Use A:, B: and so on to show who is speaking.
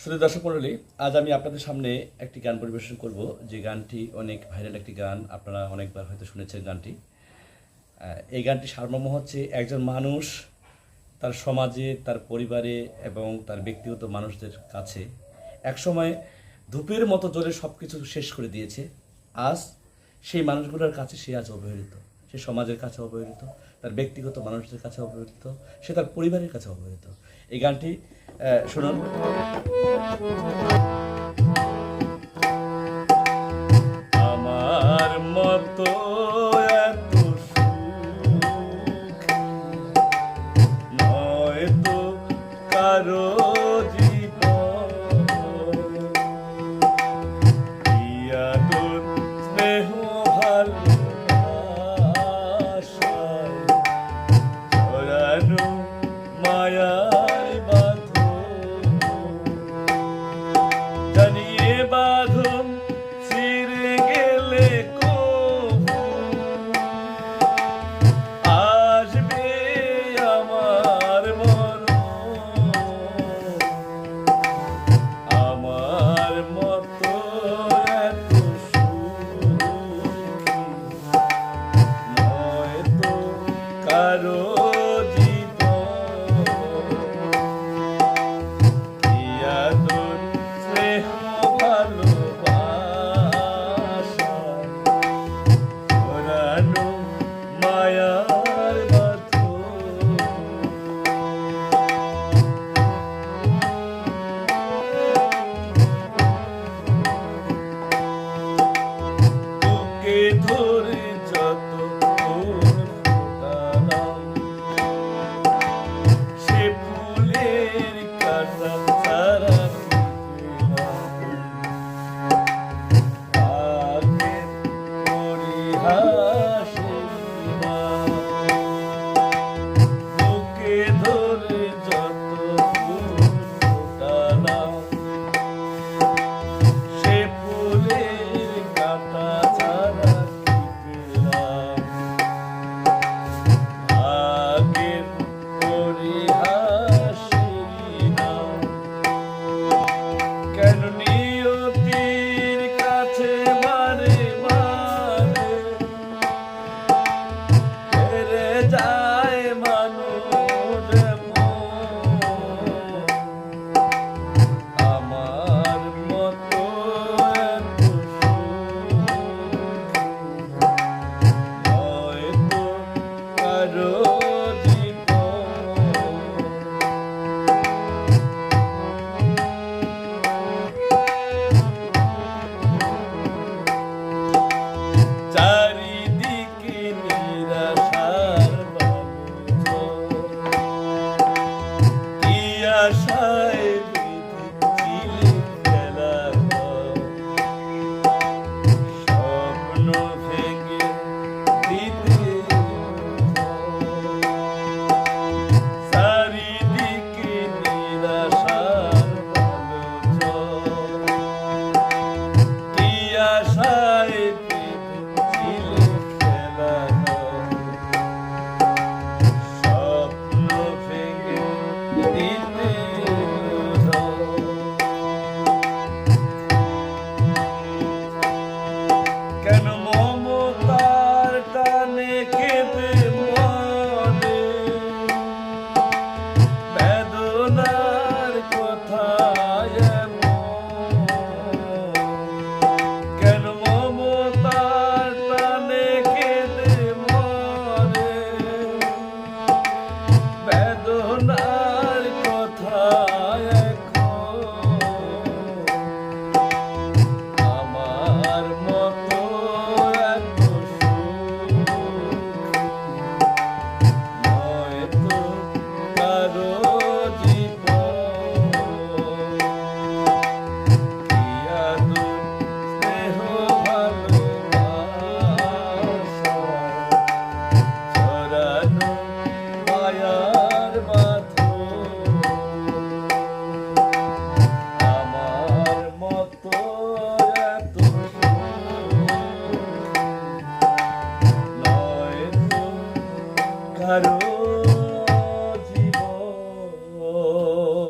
A: শ্রোতা দর্শক মণ্ডলী, আজ আমি আপনাদের সামনে একটি গান পরিবেশন করব, যে গানটি অনেক ভাইরাল একটি গান। আপনারা অনেকবার হয়তো শুনেছেন গানটি। এই গানটি সারমর্ম হচ্ছে, একজন মানুষ তার সমাজে, তার পরিবারে এবং তার ব্যক্তিগত মানুষদের কাছে একসময় ধূপের মতো জ্বলে সব কিছু শেষ করে দিয়েছে। আজ সেই মানুষগুলোর কাছে সে আজ অবহেলিত, সে সমাজের কাছে অবহেলিত, তার ব্যক্তিগত মানুষদের কাছে অবহেলিত, সে তার পরিবারের কাছে অবহেলিত। এই গানটি শুনুন। আমার মতো এত সুখ নয়তো কারো জীবন, তোর স্নেহ ভালোবাসায় ছড়ানো মায়ার জানিয়ে বাঁধন ছিঁড়ে গেলে কবু আসবে আমার মরণ। আমার মতো এত সুখী নয়তো কারো ধরে যত ফোটালাম সে ফুলের কাটা সারা আগের পরিহাসে বুকে ধরে যত ফোটালাম সে ফুলের কাটা চারিদিকে নিরাশার বালুচর, কি আশা